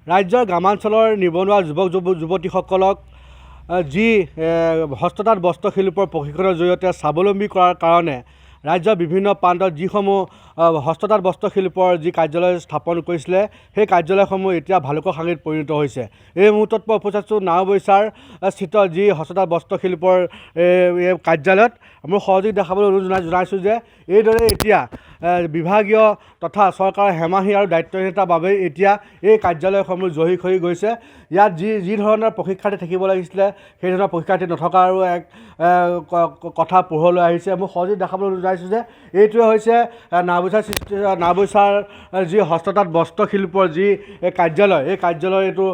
ৰাজ্যৰ গ্ৰামাঞ্চলৰ নিবনুৱা যুৱক যুৱতীসকলক যি হস্ততাঁত বস্ত্ৰশিল্পৰ প্ৰশিক্ষণৰ জৰিয়তে স্বাৱলম্বী কৰাৰ কাৰণে ৰাজ্যৰ বিভিন্ন প্ৰান্তত যিসমূহ হস্ততাঁত বস্ত্ৰশিল্পৰ যি কাৰ্যালয় স্থাপন কৰিছিলে সেই কাৰ্যালয়সমূহ এতিয়া ভালুকৰ সাঙিত পৰিণত হৈছে। এই মুহূৰ্তত মই উপস্থিত আছোঁ নাওবৈচাৰ স্থিত যি হস্ততাঁত বস্ত্ৰশিল্পৰ কাৰ্যালয়ত। মোৰ সহযোগী দেখাবলৈ অনুৰোধ জনাইছোঁ যে এইদৰে এতিয়া বিভাগীয় তথা চৰকাৰৰ হেমাহি আৰু দায়িত্বহীনতাৰ বাবে এতিয়া এই কাৰ্যালয়সমূহ জহি খহি গৈছে। ইয়াত যি ধৰণৰ প্ৰশিক্ষাৰ্থী থাকিব লাগিছিলে সেই ধৰণৰ প্ৰশিক্ষাৰ্থী নথকাৰো এক কথা পোহৰলৈ আহিছে। মোৰ সহযোগী দেখাবলৈ অনুৰোধ জনাইছোঁ যে এইটোৱে হৈছে নাওবৈচাৰ যি হস্ততাঁত বস্ত্ৰশিল্পৰ যি কাৰ্যালয়, এই কাৰ্যালয়ৰ এইটো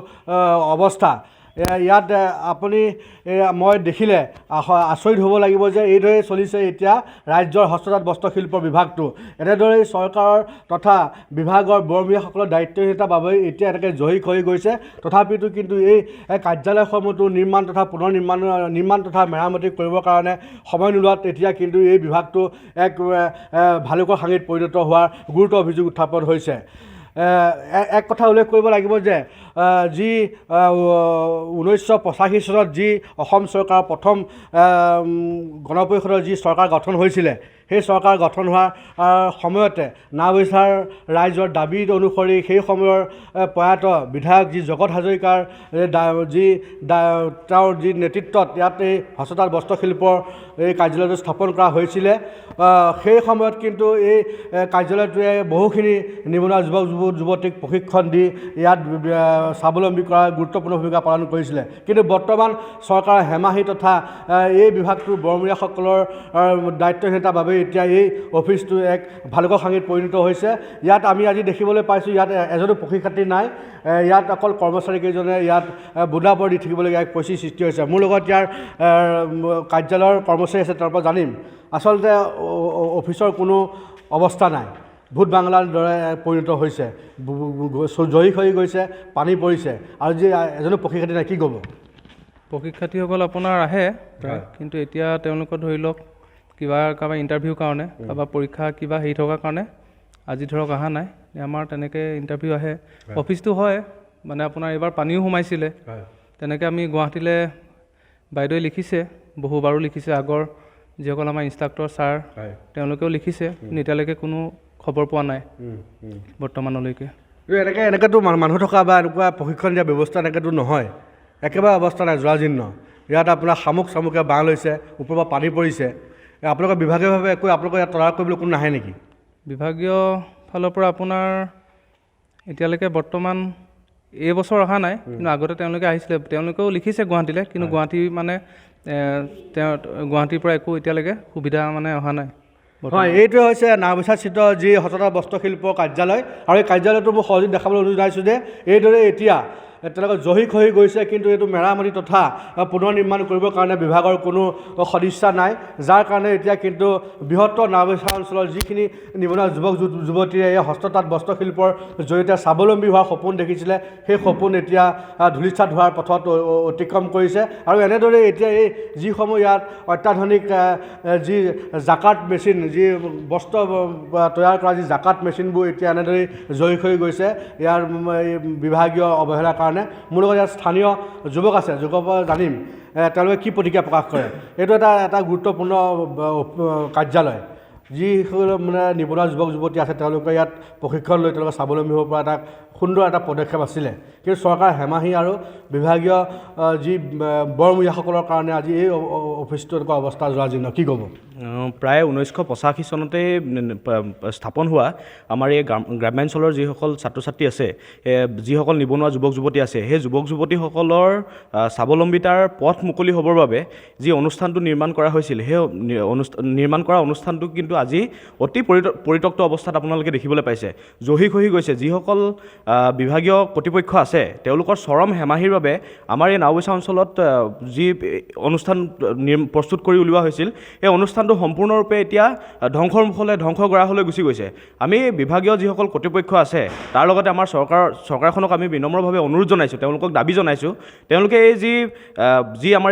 অৱস্থা। ইয়াত আপুনি মই দেখিলে আচৰিত হ'ব লাগিব যে এইদৰে চলিছে এতিয়া ৰাজ্যৰ হস্ততাঁত বস্ত্ৰশিল্প বিভাগটো। এনেদৰেই চৰকাৰৰ তথা বিভাগৰ বৰমূৰীয়াসকলৰ দায়িত্বহীনতাৰ বাবে এতিয়া এনেকৈ জহি খহি গৈছে। তথাপিতো কিন্তু এই কাৰ্যালয়সমূহটো নিৰ্মাণ তথা পুনৰ নিৰ্মাণ তথা মেৰামতি কৰিবৰ কাৰণে সময় নোলোৱাত এতিয়া কিন্তু এই বিভাগটো এক ভালুকৰ সাঙিত পৰিণত হোৱাৰ গুৰুতৰ অভিযোগ উত্থাপন হৈছে। এক কথা উল্লেখ কৰিব লাগিব যে যি 1985 চনত যি অসম চৰকাৰৰ প্ৰথম গণপৰিষদৰ যি চৰকাৰ গঠন হৈছিলে, সেই চৰকাৰ গঠন হোৱাৰ সময়তে নাওবৈচাৰ ৰাইজৰ দাবী অনুসৰি সেই সময়ৰ প্ৰয়াত বিধায়ক যি জগত হাজৰিকাৰ তেওঁৰ যি নেতৃত্বত ইয়াত এই হস্ততাঁত বস্ত্ৰশিল্পৰ এই কাৰ্যালয়টো স্থাপন কৰা হৈছিলে। সেই সময়ত কিন্তু এই কাৰ্যালয়টোৱে বহুখিনি নিবনুৱা যুৱক যুৱতীক প্ৰশিক্ষণ দি ইয়াত স্বাৱলম্বী কৰাৰ গুৰুত্বপূৰ্ণ ভূমিকা পালন কৰিছিলে। কিন্তু বৰ্তমান চৰকাৰৰ হেমাহি তথা এই বিভাগটোৰ বৰমূৰীয়াসকলৰ দায়িত্বহীনতাৰ বাবে এতিয়া এই অফিচটো এক ভালুকৰ সাঙিত পৰিণত হৈছে। ইয়াত আমি আজি দেখিবলৈ পাইছোঁ ইয়াত এজনো প্ৰশিক্ষাৰ্থী নাই। ইয়াত অকল কৰ্মচাৰীকেইজনে ইয়াত বুদাবৰ দি থাকিবলগীয়া এক পৰিস্থিতিৰ সৃষ্টি হৈছে। মোৰ লগত ইয়াৰ কাৰ্যালয়ৰ কৰ্মচাৰী আছে, তাৰ পৰা জানিম আচলতে অফিচৰ কোনো অৱস্থা নাই, ভূত বাংলাৰ দৰে পৰিণত হৈছে, জহি খহি গৈছে, পানী পৰিছে আৰু যি এজনো প্ৰশিক্ষাৰ্থী নাই, কি ক'ব? প্ৰশিক্ষাৰ্থীসকল আপোনাৰ আহে, কিন্তু এতিয়া তেওঁলোকৰ ধৰি লওক কাৰোবাৰ ইণ্টাৰভিউৰ কাৰণে, কাৰোবাৰ পৰীক্ষা কিবা হেৰি থকাৰ কাৰণে আজি ধৰক অহা নাই। আমাৰ তেনেকৈ ইণ্টাৰভিউ আহে। অফিচটো হয় মানে আপোনাৰ এইবাৰ পানীও সোমাইছিলে, তেনেকৈ আমি গুৱাহাটীলৈ বাইদেৱে লিখিছে, বহুবাৰো লিখিছে, আগৰ যিসকল আমাৰ ইনষ্ট্ৰাক্টৰ ছাৰ তেওঁলোকেও লিখিছে, কিন্তু এতিয়ালৈকে কোনো খবৰ পোৱা নাই বৰ্তমানলৈকে। এনেকৈতো মানুহ থকা বা এনেকুৱা প্ৰশিক্ষণ দিয়া ব্যৱস্থা এনেকৈতো নহয়, একেবাৰে অৱস্থা নাই, জৰাজীৰ্ণ। ইয়াত আপোনাৰ শামুকে বাঁহ লৈছে, ওপৰৰ পৰা পানী পৰিছে। আপোনালোকৰ বিভাগীয়ভাৱে একো আপোনালোকৰ ইয়াত তদাৰক কৰিবলৈ কোনো নাহে নেকি? বিভাগীয় ফালৰ পৰা আপোনাৰ এতিয়ালৈকে বৰ্তমান এইবছৰ অহা নাই, কিন্তু আগতে তেওঁলোকে আহিছিলে, তেওঁলোকেও লিখিছে গুৱাহাটীলৈ, কিন্তু গুৱাহাটীৰ পৰা একো এতিয়ালৈকে সুবিধা মানে অহা নাই। হয়, এইটোৱে হৈছে নাওবৈচাস্থিত যি হস্ততাঁত বস্ত্ৰশিল্প কাৰ্যালয়, আৰু এই কাৰ্যালয়টো মই সহযোগ দেখাবলৈ অনুৰোধ জনাইছোঁ যে এইদৰে এতিয়া তেওঁলোকে জহি খহি গৈছে, কিন্তু এইটো মেৰামতি তথা পুনৰ নিৰ্মাণ কৰিবৰ কাৰণে বিভাগৰ কোনো সদিচ্ছা নাই, যাৰ কাৰণে এতিয়া কিন্তু বৃহত্তৰ নাওবৈচা অঞ্চলৰ যিখিনি নিবনুৱা যুৱক যুৱতীয়ে এই হস্ততাঁত বস্ত্ৰশিল্পৰ জৰিয়তে স্বাৱলম্বী হোৱাৰ সপোন দেখিছিলে, সেই সপোন এতিয়া ধূলিসাৎ হোৱাৰ পথত অতিক্ৰম কৰিছে। আৰু এনেদৰে এতিয়া এই যিসমূহ ইয়াত অত্যাধুনিক যি জাকাৰ্ট মেচিন, যি বস্ত্ৰ তৈয়াৰ কৰা যি জাকাৰ্ট মেচিনবোৰ এতিয়া এনেদৰে জহি খহি গৈছে ইয়াৰ বিভাগীয় অৱহেলাৰ কাৰণে। মোৰ লগত ইয়াত স্থানীয় যুৱক আছে, যুৱকৰ পৰা জানিম তেওঁলোকে কি প্ৰতিক্ৰিয়া প্ৰকাশ কৰে। এইটো এটা গুৰুত্বপূৰ্ণ কাৰ্যালয়, যিসকল মানে নিবনুৱা যুৱক যুৱতী আছে তেওঁলোকে ইয়াত প্ৰশিক্ষণ লৈ তেওঁলোকে স্বাৱলম্বী হ'ব পৰা এটা সুন্দৰ এটা পদক্ষেপ আছিলে, কিন্তু চৰকাৰ হেমাহি আৰু বিভাগীয় যি বৰমূৰীয়াসকলৰ কাৰণে আজি এই অফিচটো এনেকুৱা অৱস্থা জৰাজীৰ্ণ, কি ক'ব? প্ৰায় 1985 চনতে স্থাপন হোৱা আমাৰ এই গ্ৰাম্যাঞ্চলৰ যিসকল ছাত্ৰ ছাত্ৰী আছে, যিসকল নিবনুৱা যুৱক যুৱতী আছে, সেই যুৱক যুৱতীসকলৰ স্বাৱলম্বিতাৰ পথ মুকলি হ'বৰ বাবে যি অনুষ্ঠানটো নিৰ্মাণ কৰা হৈছিল, সেই নিৰ্মাণ কৰা অনুষ্ঠানটো কিন্তু আজি অতি পৰিত্যক্ত অৱস্থাত আপোনালোকে দেখিবলৈ পাইছে, জহি খহি গৈছে। যিসকল বিভাগীয় কৰ্তৃপক্ষ আছে তেওঁলোকৰ চৰম হেমাহিৰ বাবে আমাৰ এই নাওবৈচা অঞ্চলত যি অনুষ্ঠান প্ৰস্তুত কৰি উলিওৱা হৈছিল, এই অনুষ্ঠানটো সম্পূৰ্ণৰূপে এতিয়া ধ্বংসৰ মুখলৈ, ধ্বংসগৰাহলৈ গুচি গৈছে। আমি বিভাগীয় যিসকল কৰ্তৃপক্ষ আছে তাৰ লগতে আমাৰ চৰকাৰখনক আমি বিনম্ৰভাৱে অনুৰোধ জনাইছোঁ, তেওঁলোকক দাবী জনাইছোঁ, তেওঁলোকে এই যি আমাৰ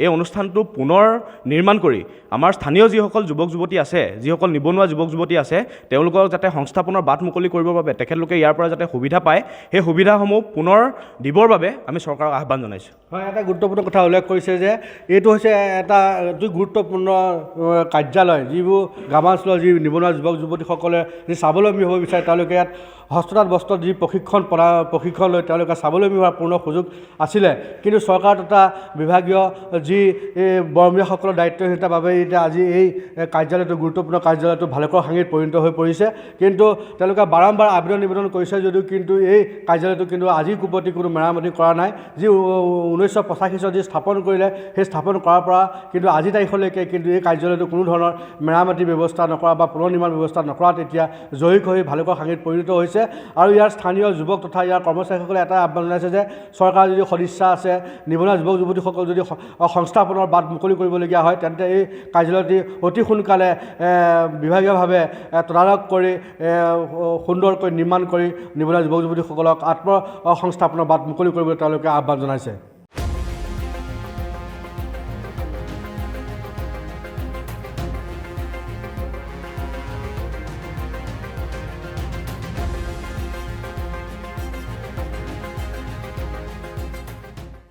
এই অনুষ্ঠানটো পুনৰ নিৰ্মাণ কৰি আমাৰ স্থানীয় যিসকল যুৱক যুৱতী আছে, যিসকল নিবনুৱা যুৱক যুৱতী আছে, তেওঁলোকক যাতে সংস্থাপনৰ বাট মুকলি কৰিবৰ বাবে তেখেতলোকে ইয়াৰ পৰা যাতে সুবিধা পায় সেই সুবিধাসমূহ পুনৰ দিবৰ বাবে আমি চৰকাৰক আহ্বান জনাইছোঁ। হয়, এটা গুৰুত্বপূৰ্ণ কথা উল্লেখ কৰিছে যে এইটো হৈছে এটা অতি গুৰুত্বপূৰ্ণ কাৰ্যালয়, যিবোৰ গ্ৰামাঞ্চলৰ যি নিবনুৱা যুৱক যুৱতীসকলে যি স্বাৱলম্বী হ'ব বিচাৰে তেওঁলোকে ইয়াত হস্ততাঁত বস্ত্ৰত যি প্ৰশিক্ষণ লৈ তেওঁলোকে স্বাৱলম্বী হোৱাৰ পূৰ্ণ সুযোগ আছিলে, কিন্তু চৰকাৰ তথা বিভাগীয় যি বৰমূৰীয়াসকলৰ দায়িত্বহীনতাৰ বাবে এতিয়া আজি এই কাৰ্যালয়টো গুৰুত্বপূৰ্ণ কাৰ্যালয়টো ভালকৰ সাঙিত পৰিণত হৈ পৰিছে। কিন্তু তেওঁলোকে বাৰম্বাৰ আবেদন নিবেদন কৰিছে যদিও কিন্তু এই কাৰ্যালয়টো কিন্তু আজিৰ কোপতি কোনো মেৰামতি কৰা নাই। যি 1985 চনত যি স্থাপন কৰিলে সেই স্থাপন কৰাৰ পৰা কিন্তু আজি তাৰিখলৈকে কিন্তু এই কাৰ্যালয়টো কোনো ধৰণৰ মেৰামতি ব্যৱস্থা নকৰা বা পুনৰ নিৰ্মাণ ব্যৱস্থা নকৰাত এতিয়া জয়ী হৈ ভালকৰ সাঙিত পৰিণত হৈছে। আৰু ইয়াৰ স্থানীয় যুৱক তথা ইয়াৰ কৰ্মচাৰীসকলে এটা আহ্বান জনাইছে যে চৰকাৰৰ যদি সদিচ্ছা আছে, নিবনুৱা যুৱক যুৱতীসকল যদি সংস্থাপনৰ বাট মুকলি কৰিবলগীয়া হয়, তেন্তে এই কাৰ্যালয়টি অতি সোনকালে বিভাগীয়ভাৱে তদাৰক কৰি সুন্দৰকৈ নিৰ্মাণ কৰি নিবনুৱা যুৱক যুৱতীসকলক আত্মসংস্থাপনৰ বাট মুকলি কৰিবলৈ তেওঁলোকে আহ্বান জনাইছে।